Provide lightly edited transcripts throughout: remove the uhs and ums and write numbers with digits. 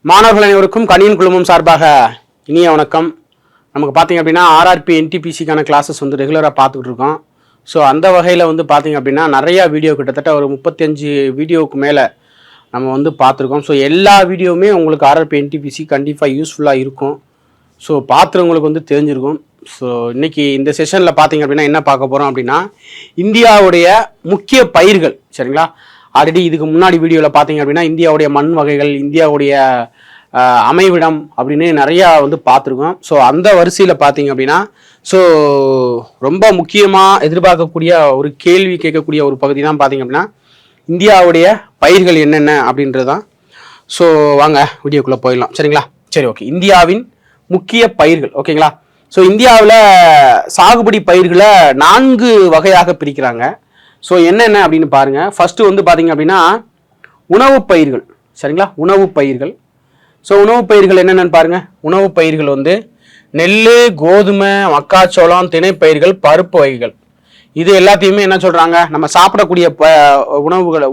மாணவர்கள் அனைவருக்கும் கணியன் குழுமம் சார்பாக இனிய வணக்கம். நமக்கு பார்த்தீங்க அப்படின்னா ஆர்ஆர்பி என்டிபிசிக்கான கிளாஸஸ் வந்து ரெகுலராக பார்த்துக்கிட்டு இருக்கோம். ஸோ அந்த வகையில் வந்து பார்த்தீங்க அப்படின்னா நிறையா வீடியோ கிட்டத்தட்ட ஒரு 35 வீடியோவுக்கு மேலே நம்ம வந்து பார்த்துருக்கோம். ஸோ எல்லா வீடியோவுமே உங்களுக்கு ஆர்ஆர்பி என்டிபிசி கண்டிப்பாக யூஸ்ஃபுல்லாக இருக்கும். ஸோ பார்த்துறவங்களுக்கு வந்து தெரிஞ்சிருக்கும். ஸோ இன்றைக்கி இந்த செஷனில் பார்த்தீங்க அப்படின்னா என்ன பார்க்க போகிறோம் அப்படின்னா இந்தியாவுடைய முக்கிய பயிர்கள், சரிங்களா? ஆல்ரெடி இதுக்கு முன்னாடி வீடியோவில் பார்த்தீங்க அப்படின்னா இந்தியாவுடைய மண் வகைகள், இந்தியாவுடைய அமைவிடம் அப்படின்னு நிறையா வந்து பார்த்துருக்கோம். ஸோ அந்த வரிசையில் பார்த்தீங்க அப்படின்னா ரொம்ப முக்கியமாக எதிர்பார்க்கக்கூடிய ஒரு கேள்வி கேட்கக்கூடிய ஒரு பகுதி தான் பார்த்தீங்க அப்படின்னா இந்தியாவுடைய பயிர்கள் என்னென்ன அப்படின்றது தான். ஸோ வாங்க வீடியோக்குள்ளே போயிடலாம், சரிங்களா? சரி, ஓகே. இந்தியாவின் முக்கிய பயிர்கள், ஓகேங்களா? ஸோ இந்தியாவில் சாகுபடி பயிர்களை 4 வகையாக பிரிக்கிறாங்க. ஸோ என்னென்ன அப்படின்னு பாருங்கள். ஃபஸ்ட்டு வந்து பார்த்தீங்க அப்படின்னா உணவு பயிர்கள், சரிங்களா? உணவு பயிர்கள். ஸோ உணவு பயிர்கள் என்னென்னு பாருங்கள். உணவு பயிர்கள் வந்து நெல், கோதுமை, மக்காச்சோளம், திணைப்பயிர்கள், பருப்பு வகைகள். இது எல்லாத்தையுமே என்ன சொல்கிறாங்க, நம்ம சாப்பிடக்கூடிய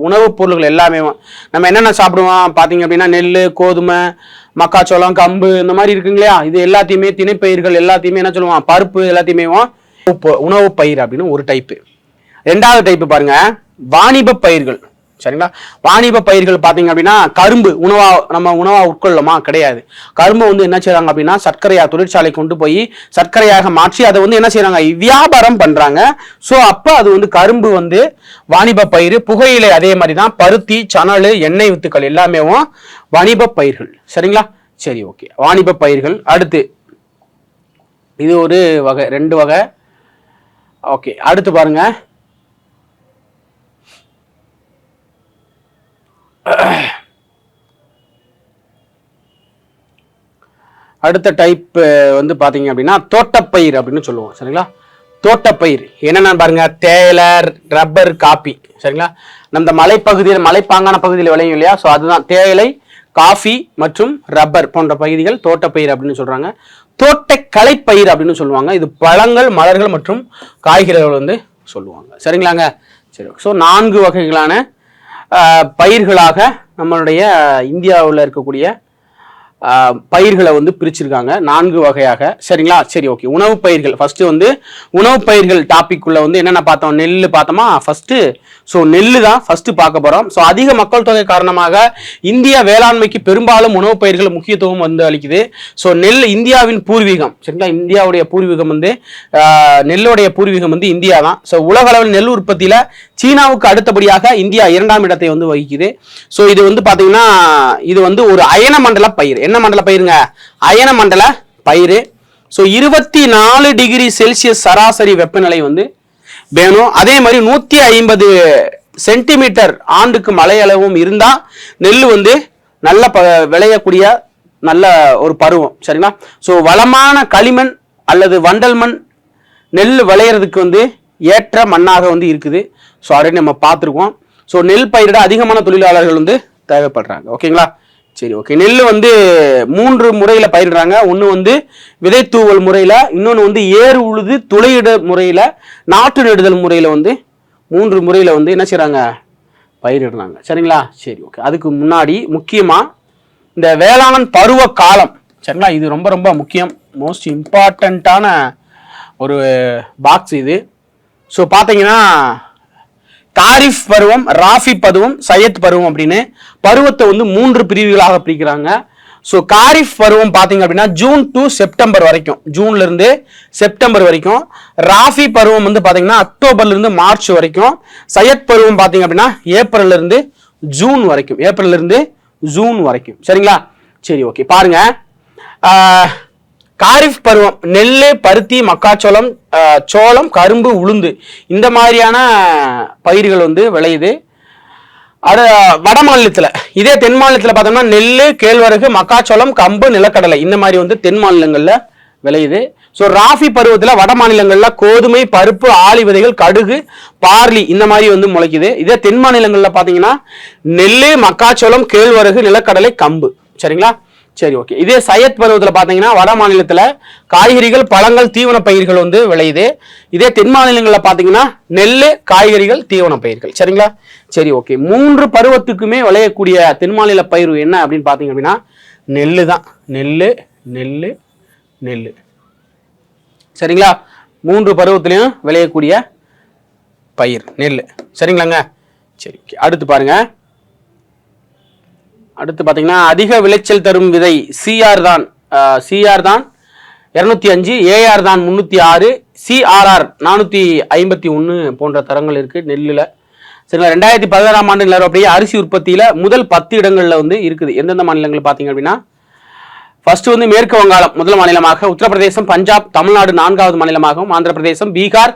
உணவுப் பொருள்கள் எல்லாமே நம்ம என்னென்ன சாப்பிடுவோம் பார்த்தீங்க அப்படின்னா நெல், கோதுமை, மக்காச்சோளம், கம்பு இந்த மாதிரி இருக்குங்க இல்லையா? இது எல்லாத்தையுமே திணைப்பயிர்கள் எல்லாத்தையுமே என்ன சொல்லுவோம், பருப்பு எல்லாத்தையுமே உணவு பயிர் அப்படின்னு ஒரு டைப்பு. 2வது டைப்பு பாருங்க, வாணிப பயிர்கள், சரிங்களா? வாணிப பயிர்கள் பார்த்தீங்க அப்படின்னா கரும்பு நம்ம உணவா உட்கொள்ளமா கிடையாது. கரும்பு வந்து என்ன செய்யறாங்க அப்படின்னா சர்க்கரையா தொழிற்சாலை கொண்டு போய் சர்க்கரையாக மாற்றி அதை வந்து என்ன செய்யறாங்க, வியாபாரம் பண்றாங்க. ஸோ அப்போ அது வந்து கரும்பு வந்து வாணிப பயிர். புகையிலை அதே மாதிரி தான், பருத்தி, சணல், எண்ணெய் வித்துக்கள் எல்லாமே வாணிப பயிர்கள், சரிங்களா? சரி, ஓகே. வாணிப பயிர்கள். அடுத்து இது ஒரு வகை, 2 வகை. ஓகே, அடுத்து பாருங்க. அடுத்த டைப் வந்து பாத்தீங்க அப்படின்னா தோட்டப்பயிர் அப்படின்னு சொல்லுவோம், சரிங்களா? தோட்டப்பயிர் என்னென்ன பாருங்க, தேயிலை, ரப்பர், காபி, சரிங்களா? நம்ம மலைப்பகுதியில், மலைப்பாங்கான பகுதியில் விளையும் இல்லையா? ஸோ அதுதான் தேயிலை, காஃபி மற்றும் ரப்பர் போன்ற பகுதிகள் தோட்டப்பயிர் அப்படின்னு சொல்றாங்க. தோட்டக்கலைப்பயிர் அப்படின்னு சொல்லுவாங்க. இது பழங்கள், மலர்கள் மற்றும் காய்கறிகள் வந்து சொல்லுவாங்க, சரிங்களாங்க? சரி, ஸோ 4 வகைகளான பயிர்களாக நம்மளுடைய இந்தியாவில் இருக்கக்கூடிய பயிர்களை வந்து பிரிச்சிருக்காங்க 4 வகையாக, சரிங்களா? சரி, ஓகே. உணவு பயிர்கள் ஃபர்ஸ்ட் வந்து உணவு பயிர்கள் டாபிக் உள்ள வந்து என்னென்ன பார்த்தோம், நெல் பார்த்தோமா ஃபர்ஸ்ட். ஸோ நெல் தான் ஃபர்ஸ்ட் பார்க்க போறோம். ஸோ அதிக மக்கள் தொகை காரணமாக இந்திய வேளாண்மைக்கு பெரும்பாலும் உணவு பயிர்கள் முக்கியத்துவம் வந்து அளிக்குது. ஸோ நெல் இந்தியாவின் பூர்வீகம், சரிங்களா? இந்தியாவுடைய பூர்வீகம் வந்து நெல்லுடைய பூர்வீகம் வந்து இந்தியா தான். ஸோ உலக அளவில் நெல் உற்பத்தியில சீனாவுக்கு அடுத்தபடியாக இந்தியா 2ஆம் இடத்தை வந்து வகிக்குது. ஸோ இது வந்து பாத்தீங்கன்னா இது வந்து ஒரு அயன மண்டல பயிர். என்ன மண்டல பயிருங்க? அயன மண்டல பயிர். ஸோ 24 டிகிரி செல்சியஸ் சராசரி வெப்பநிலை வந்து வேணும். அதே மாதிரி 150 சென்டிமீட்டர் ஆண்டுக்கு மழை அளவும் இருந்தா நெல் வந்து நல்ல விளையக்கூடிய நல்ல ஒரு பருவம், சரிங்களா? ஸோ வளமான களிமண் அல்லது வண்டல் மண் நெல் விளையிறதுக்கு வந்து ஏற்ற மண்ணாக வந்து இருக்குது. ஸோ ஆல்ரெடி நம்ம பார்த்துருக்கோம். ஸோ நெல் பயிரிட அதிகமான தொழிலாளர்கள் வந்து தேவைப்படுறாங்க, ஓகேங்களா? சரி, ஓகே. நெல் வந்து 3 முறையில் பயிரிடுறாங்க. ஒன்று வந்து விதை தூவல் முறையில், இன்னொன்று வந்து ஏறு உழுது துளையிட முறையில், நாற்று நடுதல் முறையில் வந்து 3 முறையில் வந்து என்ன செய்கிறாங்க, பயிரிடுறாங்க, சரிங்களா? சரி, ஓகே. அதுக்கு முன்னாடி முக்கியமாக இந்த வேளாண் பருவ காலம், சரிங்களா? இது ரொம்ப ரொம்ப முக்கியம், மோஸ்ட் இம்பார்ட்டண்ட்டான ஒரு பாக்ஸ் இது. ஸோ பார்த்தீங்கன்னா காரிஃப் பருவம், ராஃபி பருவம், சையத் பருவம் அப்படின்னு பருவத்தை வந்து 3 பிரிவுகளாக பிரிக்கிறாங்க. ஸோ காரிஃப் பருவம் பார்த்தீங்க அப்படின்னா ஜூன் டு செப்டம்பர் வரைக்கும், ஜூன்ல இருந்து செப்டம்பர் வரைக்கும். ராஃபி பருவம் வந்து பார்த்தீங்கன்னா அக்டோபர்ல இருந்து மார்ச் வரைக்கும். சையத் பருவம் பார்த்தீங்க அப்படின்னா ஏப்ரல்ல இருந்து ஜூன் வரைக்கும், ஏப்ரல்ல இருந்து ஜூன் வரைக்கும், சரிங்களா? சரி, ஓகே. பாருங்க, காரிஃப் பருவம் நெல், பருத்தி, மக்காச்சோளம், சோளம், கரும்பு, உளுந்து இந்த மாதிரியான பயிர்கள் வந்து விளையுது. அது வட மாநிலத்தில். இதே தென் மாநிலத்தில் பார்த்தோம்னா நெல், கேழ்வரகு, மக்காச்சோளம், கம்பு, நிலக்கடலை இந்த மாதிரி வந்து தென் மாநிலங்களில் விளையுது. ஸோ ராஃபி பருவத்தில் வட மாநிலங்களில் கோதுமை, பருப்பு, ஆளி விதைகள், கடுகு, பார்லி இந்த மாதிரி வந்து முளைக்குது. இதே தென் மாநிலங்களில் பார்த்தீங்கன்னா நெல், மக்காச்சோளம், கேழ்வரகு, நிலக்கடலை, கம்பு, சரிங்களா? சரி, ஓகே. இதே சையத் பருவத்தில் பார்த்தீங்கன்னா வட மாநிலத்தில் காய்கறிகள், பழங்கள், தீவன பயிர்கள் வந்து விளையுது. இதே தென் மாநிலங்களில் பார்த்தீங்கன்னா நெல், காய்கறிகள், தீவன பயிர்கள், சரிங்களா? சரி, ஓகே. 3 பருவத்துக்குமே விளையக்கூடிய தென் மாநில பயிர் என்ன அப்படின்னு பார்த்தீங்க அப்படின்னா நெல்லு தான். நெல்லு நெல்லு நெல்லு. சரிங்களா? 3 பருவத்திலையும் விளையக்கூடிய பயிர் நெல். சரிங்களாங்க? சரி, அடுத்து பாருங்க. அடுத்து பார்த்தீங்கன்னா அதிக விளைச்சல் தரும் விதை சிஆர் தான். சிஆர் தான் 205, ஏஆர் தான் 306, சிஆர்ஆர் 451 போன்ற தரங்கள் இருக்கு நெல்லில். சரிங்களா? 2016ஆம் ஆண்டு நிலவரப்படியே அரிசி உற்பத்தியில முதல் 10 இடங்கள்ல வந்து இருக்குது. எந்தெந்த மாநிலங்கள் பார்த்தீங்க அப்படின்னா, ஃபர்ஸ்ட் வந்து மேற்கு வங்காளம் முதல் மாநிலமாக, உத்தரப்பிரதேசம், பஞ்சாப், தமிழ்நாடு 4வது மாநிலமாகவும், ஆந்திர பிரதேசம், பீகார்,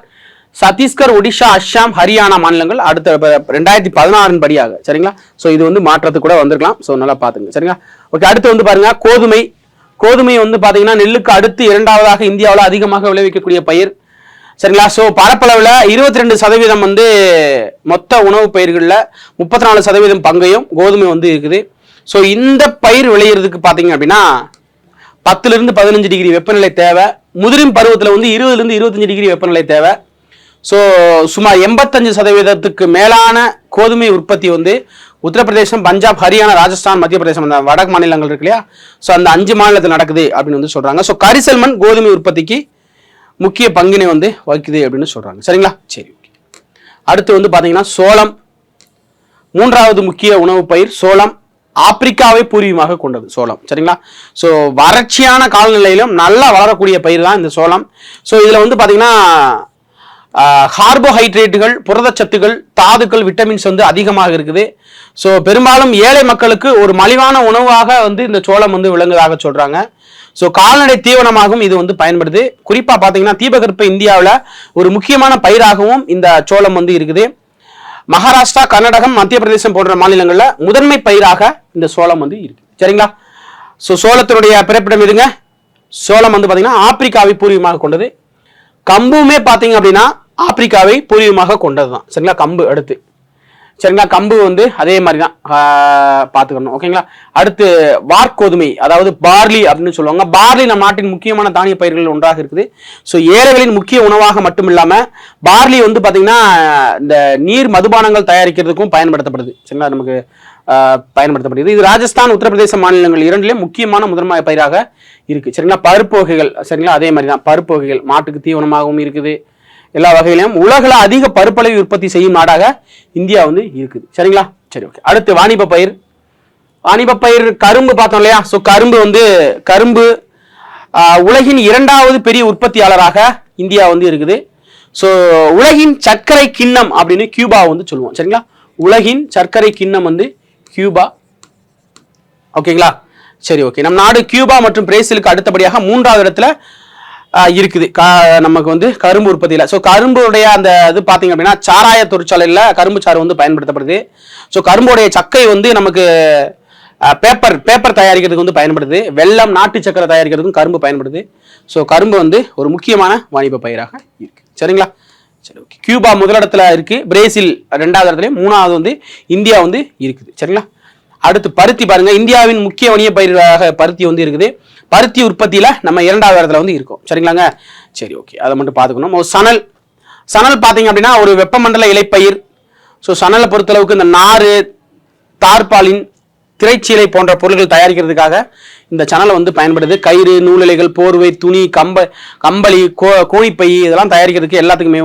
சத்தீஸ்கர், ஒடிஷா, அஸ்ஸாம், ஹரியானா மாநிலங்கள் அடுத்த 2016 படியாக. சரிங்களா? ஸோ இது வந்து மாற்றத்துக்கு கூட வந்திருக்கலாம். ஸோ நல்லா பார்த்துங்க. சரிங்களா? ஓகே, அடுத்து வந்து பாருங்க கோதுமை. கோதுமை வந்து பார்த்தீங்கன்னா நெல்லுக்கு அடுத்து 2வதாக இந்தியாவில் அதிகமாக விளைவிக்கக்கூடிய பயிர். சரிங்களா? ஸோ பரப்பளவில் 22% வந்து மொத்த உணவு பயிர்களில் 34% பங்கையும் கோதுமை வந்து இருக்குது. ஸோ இந்த பயிர் விளையிறதுக்கு பார்த்தீங்க அப்படின்னா 10 to 15 டிகிரி வெப்பநிலை தேவை. முதிரும் பருவத்தில் வந்து 20 to 25 டிகிரி வெப்பநிலை தேவை. ஸோ சுமார் 85% மேலான கோதுமை உற்பத்தி வந்து உத்தரப்பிரதேசம், பஞ்சாப், ஹரியானா, ராஜஸ்தான், மத்திய பிரதேசம் அந்த வடக்கு மாநிலங்கள் இருக்கு இல்லையா? ஸோ அந்த 5 மாநிலத்தில் நடக்குது அப்படின்னு வந்து சொல்றாங்க. ஸோ கரிசல் மண் கோதுமை உற்பத்திக்கு முக்கிய பங்கினை வந்து வகிக்குது அப்படின்னு சொல்றாங்க. சரிங்களா? சரி, அடுத்து வந்து பாத்தீங்கன்னா சோளம். 3வது முக்கிய உணவு பயிர் சோளம். ஆப்பிரிக்காவை பூர்வீகமாக கொண்டது சோளம். சரிங்களா? ஸோ வறட்சியான காலநிலையிலும் நல்லா வளரக்கூடிய பயிர் தான் இந்த சோளம். ஸோ இதுல வந்து பாத்தீங்கன்னா கார்போஹைட்ரேட்டுகள், புரதச்சத்துக்கள், தாதுக்கள், விட்டமின்ஸ் வந்து அதிகமாக இருக்குது. ஸோ பெரும்பாலும் ஏழை மக்களுக்கு ஒரு மலிவான உணவாக வந்து இந்த சோளம் வந்து விளங்குவதாக சொல்றாங்க. ஸோ கால்நடை தீவனமாகவும் இது வந்து பயன்படுது. குறிப்பா பாத்தீங்கன்னா தீபகற்ப இந்தியாவில் ஒரு முக்கியமான பயிராகவும் இந்த சோளம் வந்து இருக்குது. மகாராஷ்டிரா, கர்நாடகம், மத்திய பிரதேசம் போன்ற மாநிலங்களில் முதன்மை பயிராக இந்த சோளம் வந்து இருக்கு. சரிங்களா? ஸோ சோளத்தினுடைய பிறப்பிடம் எதுங்க? சோளம் வந்து பாத்தீங்கன்னா ஆப்பிரிக்காவை பூர்வீகமாக கொண்டது. கம்புமே பார்த்தீங்க அப்படின்னா ஆப்பிரிக்காவை பூர்வீகமாக கொண்டது தான். சரிங்களா? கம்பு அடுத்து. சரிங்களா? கம்பு வந்து அதே மாதிரி தான் பார்த்துக்கணும். ஓகேங்களா? அடுத்து வார்கோதுமை, அதாவது பார்லி அப்படின்னு சொல்லுவாங்க. பார்லி நம் நாட்டின் முக்கியமான தானிய பயிர்கள் ஒன்றாக இருக்குது. ஸோ ஏழைகளின் முக்கிய உணவாக மட்டும் இல்லாமல் பார்லி வந்து பார்த்தீங்கன்னா இந்த நீர் மதுபானங்கள் தயாரிக்கிறதுக்கும் பயன்படுத்தப்படுது. சரிங்களா? நமக்கு பயன்படுத்தப்படுகிறது. இது ராஜஸ்தான், உத்தரப்பிரதேச மாநிலங்கள் இரண்டிலும் முக்கியமான முதன்மை பயிராக இருக்கு. சரிங்களா? பருப்பு வகைகள். சரிங்களா? அதே மாதிரி தான் பருப்பு வகைகள் மாட்டுக்கு தீவனமாகவும் இருக்குது. எல்லா வகையிலும் உலகில் அதிக பருப்பளவை உற்பத்தி செய்யும் நாடாக இந்தியா வந்து இருக்குது. சரிங்களா? சரி, ஓகே. அடுத்து வாணிப பயிர். வாணிப பயிர் கரும்பு பார்த்தோம் இல்லையா? ஸோ கரும்பு உலகின் 2வது பெரிய உற்பத்தியாளராக இந்தியா வந்து இருக்குது. ஸோ உலகின் சர்க்கரை கிண்ணம் அப்படின்னு கியூபா வந்து சொல்லுவோம். சரிங்களா? உலகின் சர்க்கரை கிண்ணம் வந்து கியூபா. ஓகேங்களா? சரி, ஓகே. நம் நாடு கியூபா மற்றும் பிரேசிலுக்கு அடுத்தபடியாக 3வது இடத்துல இருக்குது நமக்கு வந்து கரும்பு உற்பத்தியில். ஸோ கரும்புடைய அந்த இது பார்த்தீங்க அப்படின்னா சாராய தொழிற்சாலையில் கரும்பு சாறு வந்து பயன்படுத்தப்படுது. ஸோ கரும்புடைய சக்கை வந்து நமக்கு பேப்பர் தயாரிக்கிறதுக்கு வந்து பயன்படுது. வெல்லம், நாட்டு சக்கரை தயாரிக்கிறதுக்கும் கரும்பு பயன்படுது. ஸோ கரும்பு வந்து ஒரு முக்கியமான வாணிப பயிராக இருக்கு. சரிங்களா? சரி, ஓகே. கியூபா முதலிடத்துல இருக்கு, பிரேசில் 2வது இடத்துலையும், 3வது வந்து இந்தியா வந்து இருக்குது. சரிங்களா? அடுத்து பருத்தி பாருங்க. இந்தியாவின் முக்கிய வணிக பயிராக பருத்தி வந்து இருக்குது. பருத்தி உற்பத்தியில நம்ம 2வது இடத்துல வந்து இருக்கோம். சரிங்களாங்க? சரி, ஓகே. அதை மட்டும் பார்த்துக்கணும். சணல் பார்த்தீங்க அப்படின்னா ஒரு வெப்பமண்டல இலைப்பயிர். ஸோ சணலை பொறுத்தளவுக்கு இந்த நாறு, தார்பாலின், திரைச்சீலை போன்ற பொருட்கள் தயாரிக்கிறதுக்காக இந்த சணலை வந்து பயன்படுது. கயிறு, நூலிலைகள், போர்வை, துணி, கம்பளி, கோணிப்பை இதெல்லாம் தயாரிக்கிறதுக்கு எல்லாத்துக்குமே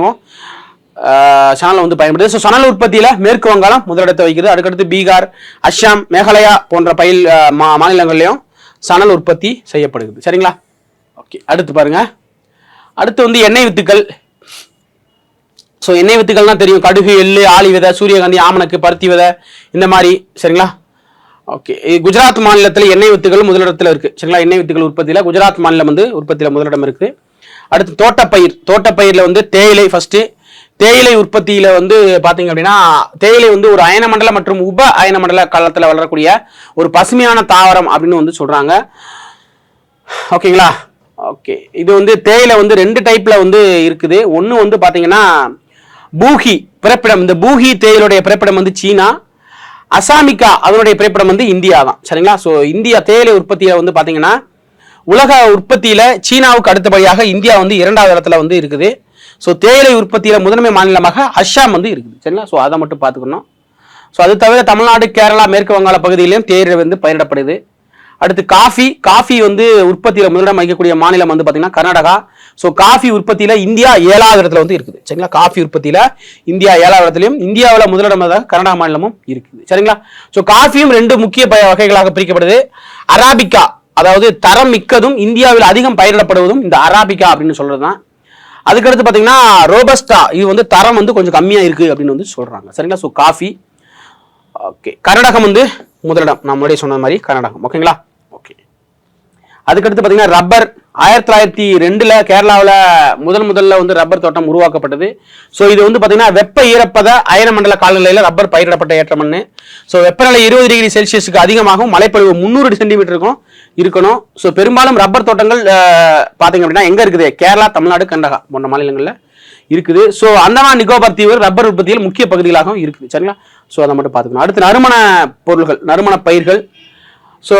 சணல் வந்து பயன்படுது. ஸோ சணல் உற்பத்தியில மேற்கு வங்காளம் முதலிடத்தை வைக்கிறது. அதுக்கடுத்து பீகார், அஸ்ஸாம், மேகாலயா போன்ற மாநிலங்கள்லையும் சணல் உற்பத்தி செய்யப்படுகிறது. சரிங்களா? ஓகே. அடுத்து பாருங்க. அடுத்து வந்து எண்ணெய் வித்துக்கள். ஸோ எண்ணெய் வித்துக்கள்னா தெரியும். கடுகு, எள்ளு, ஆளி விதை, சூரியகாந்தி, ஆமணக்கு, பருத்தி விதை இந்த மாதிரி. சரிங்களா? ஓகே. குஜராத் மாநிலத்தில் எண்ணெய் வித்துகள் முதலிடத்தில் இருக்கு. சரிங்களா? எண்ணெய் வித்துக்கள் உற்பத்தியில குஜராத் மாநிலம் வந்து உற்பத்தியில முதலிடம் இருக்கு. அடுத்து தோட்டப்பயிர்ல வந்து தேயிலை ஃபர்ஸ்ட். தேயிலை உற்பத்தியில வந்து பாத்தீங்க அப்படின்னா தேயிலை வந்து ஒரு அயன மண்டல மற்றும் உப அயன மண்டல காலத்துல வளரக்கூடிய ஒரு பசுமையான தாவரம் அப்படின்னு வந்து சொல்றாங்க. ஓகேங்களா? ஓகே. இது வந்து தேயிலை வந்து 2 டைப்ல வந்து இருக்குது. ஒன்று வந்து பாத்தீங்கன்னா பூஹி பிறப்பிடம். இந்த பூஹி தேயிலுடைய பிறப்பிடம் வந்து சீனா. அசாமிகா அதனுடைய பிறப்பிடம் வந்து இந்தியா தான். சரிங்களா? ஸோ இந்தியா தேயிலை உற்பத்தியில வந்து பாத்தீங்கன்னா உலக உற்பத்தியில சீனாவுக்கு அடுத்தபடியாக இந்தியா வந்து 2வது இடத்துல வந்து இருக்குது. ஸோ தேயிலை உற்பத்தியில முதன்மை மாநிலமாக அஸ்ஸாம் வந்து இருக்குது. சரிங்களா? ஸோ அதை மட்டும் பார்த்துக்கணும். ஸோ அது தவிர தமிழ்நாடு, கேரளா, மேற்கு வங்காள பகுதியிலையும் தேயிலை வந்து பயிரிடப்படுது. அடுத்து காஃபி வந்து உற்பத்தியில் முதலிடம் வகிக்கக்கூடிய மாநிலம் வந்து பார்த்தீங்கன்னா கர்நாடகா. ஸோ காஃபி உற்பத்தியில் இந்தியா 7வது இடத்துல வந்து இருக்குது. சரிங்களா, காஃபி உற்பத்தியில் இந்தியா 7வது இடத்துலையும், இந்தியாவில் முதலிடமாக கர்நாடகா மாநிலமும் இருக்குது. சரிங்களா, ஸோ காஃபியும் 2 முக்கிய வகைகளாக பிரிக்கப்படுது. அராபிகா, அதாவது தரம் மிக்கதும் இந்தியாவில் அதிகம் பயிரிடப்படுவதும் இந்த அராபிகா அப்படின்னு சொல்றது தான். அதுக்கடுத்து பார்த்தீங்கன்னா ரோபஸ்டா, இது வந்து தரம் வந்து கொஞ்சம் கம்மியாக இருக்குது அப்படின்னு வந்து சொல்கிறாங்க. சரிங்களா, ஸோ காஃபி. ஓகே, கர்நாடகம் வந்து முதலிடம், நான் முன்னாடியே சொன்ன மாதிரி கர்நாடகம். ஓகேங்களா, ஓகே. அதுக்கடுத்து பார்த்தீங்கன்னா ரப்பர். 1902 கேரளாவில் முதல்ல வந்து ரப்பர் தோட்டம் உருவாக்கப்பட்டது. ஸோ இது வந்து பார்த்தீங்கன்னா வெப்ப ஈரப்பத அயன மண்டல காலநிலையில் ரப்பர் பயிரிடப்பட்ட ஏற்ற மண். ஸோ வெப்பநிலை 20 டிகிரி செல்சியஸுக்கு அதிகமாகவும் மழைப்பொழிவு 300 சென்டிமீட்டருக்கும் இருக்கணும். ஸோ பெரும்பாலும் ரப்பர் தோட்டங்கள் பார்த்தீங்க அப்படின்னா எங்கே இருக்குது? கேரளா, தமிழ்நாடு, கர்நாடகா போன்ற மாநிலங்களில் இருக்குது. ஸோ அந்தமான் நிக்கோபார் தீவு ரப்பர் உற்பத்தியில் முக்கிய பகுதிகளாகவும் இருக்குது. சரிங்களா, ஸோ அதை மட்டும் பார்த்துக்கணும். அடுத்து நறுமண பொருள்கள், நறுமண பயிர்கள். ஸோ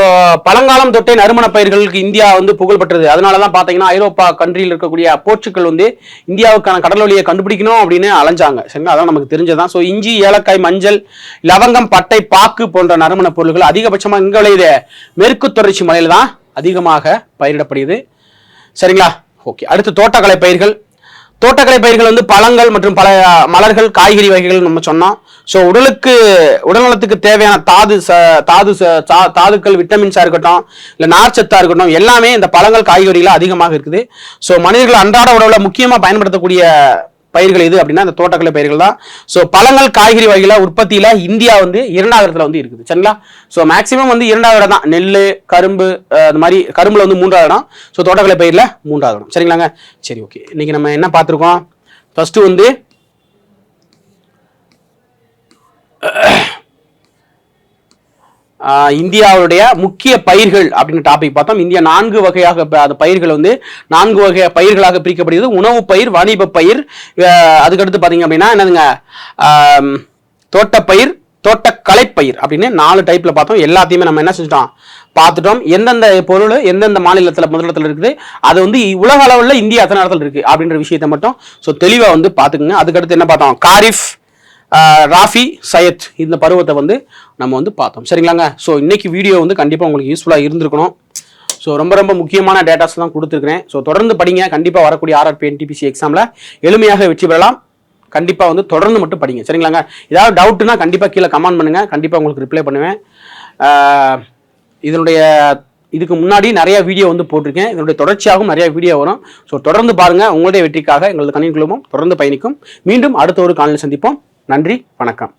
பழங்காலம் தொட்டே நறுமண பயிர்களுக்கு இந்தியா வந்து புகழ் பெற்றது. அதனால தான் பார்த்தீங்கன்னா ஐரோப்பா கண்ட்ரியில் இருக்கக்கூடிய போர்ச்சுகல் வந்து இந்தியாவுக்கான கடல் வழியை கண்டுபிடிக்கணும் அப்படின்னு அலைஞ்சாங்க. சரிங்களா, அதான் நமக்கு தெரிஞ்சதான். ஸோ இஞ்சி, ஏலக்காய், மஞ்சள், லவங்கம், பட்டை, பாக்கு போன்ற நறுமண பொருள்கள் அதிகபட்சமாக இங்கே விளையுது மேற்கு தொடர்ச்சி மலையில் தான் அதிகமாக பயிரிடப்படுகிறது. சரிங்களா, ஓகே. அடுத்து தோட்டக்கலை பயிர்கள். தோட்டக்கலை பயிர்கள் வந்து பழங்கள் மற்றும் பல மலர்கள், காய்கறி வகைகள் நம்ம சொன்னோம். ஸோ உடல்நலத்துக்கு தேவையான தாதுக்கள், விட்டமின்ஸாக இருக்கட்டும், இல்லை நார்ச்சத்தாக இருக்கட்டும், எல்லாமே இந்த பழங்கள், காய்கறிகள் அதிகமாக இருக்குது. ஸோ மனிதர்கள் அன்றாட உணவில் முக்கியமாக பயன்படுத்தக்கூடிய பயிர்கள் எது அப்படின்னா இந்த தோட்டக்கலை பயிர்கள் தான். ஸோ பழங்கள், காய்கறி வகைகளை உற்பத்தியில் இந்தியா வந்து 2வது இடத்துல வந்து இருக்குது. சரிங்களா, ஸோ மேக்சிமம் வந்து 2வது இடம் தான். நெல், கரும்பு, அந்த மாதிரி கரும்புல வந்து 3வது இடம். ஸோ தோட்டக்கலை பயிரில் 3வது இடம். சரிங்களாங்க, சரி, ஓகே. இன்னைக்கு நம்ம என்ன பார்த்துருக்கோம்? ஃபர்ஸ்ட் வந்து இந்தியாவுடைய முக்கிய பயிர்கள் அப்படின்னு டாபிக் பார்த்தோம். இந்தியா 4 வகையாக அந்த பயிர்கள் வந்து 4 வகை பயிர்களாக பிரிக்கப்படுகிறது. உணவு பயிர், வாணிப பயிர், அதுக்கடுத்து பார்த்தீங்க அப்படின்னா என்னதுங்க, தோட்டப்பயிர், தோட்டக்கலைப்பயிர் அப்படின்னு 4 டைப்ல பார்த்தோம். எல்லாத்தையுமே நம்ம என்ன செஞ்சிட்டோம்? பார்த்துட்டோம். எந்தெந்த பொருள் எந்தெந்த மாநிலத்தில் முதலிடத்தில் இருக்குது, அது வந்து உலக அளவில் இந்தியா எத்தனை இடத்துல இருக்கு அப்படின்ற விஷயத்தை மட்டும் ஸோ தெளிவாக வந்து பார்த்துக்குங்க. அதுக்கடுத்து என்ன பார்த்தோம்? காரிஃப், ராஃபி, சையத், இந்த பருவத்தை வந்து நம்ம வந்து பார்த்தோம். சரிங்களாங்க, ஸோ இன்னைக்கு வீடியோ வந்து கண்டிப்பாக உங்களுக்கு யூஸ்ஃபுல்லாக இருந்திருக்கணும். ஸோ ரொம்ப முக்கியமான டேட்டாஸ் தான் கொடுத்துருக்கிறேன். ஸோ தொடர்ந்து படிங்க. கண்டிப்பாக வரக்கூடிய RRB NTPC எக்ஸாமில் எளிமையாக வெற்றி பெறலாம். கண்டிப்பாக வந்து தொடர்ந்து மட்டும் படிங்க. சரிங்களாங்க, ஏதாவது டவுட்னா கண்டிப்பாக கீழே கமெண்ட் பண்ணுங்கள். கண்டிப்பாக உங்களுக்கு ரிப்ளை பண்ணுவேன். இதுக்கு முன்னாடி நிறைய வீடியோ வந்து போட்டிருக்கேன். இதனுடைய தொடர்ச்சியாகவும் நிறைய வீடியோ வரும். ஸோ தொடர்ந்து பாருங்கள். உங்களுடைய வெற்றிக்காக எங்களது கணினி குழுமம் தொடர்ந்து பயணிக்கும். மீண்டும் அடுத்த ஒரு காலையில் சந்திப்போம். நன்றி, வணக்கம்.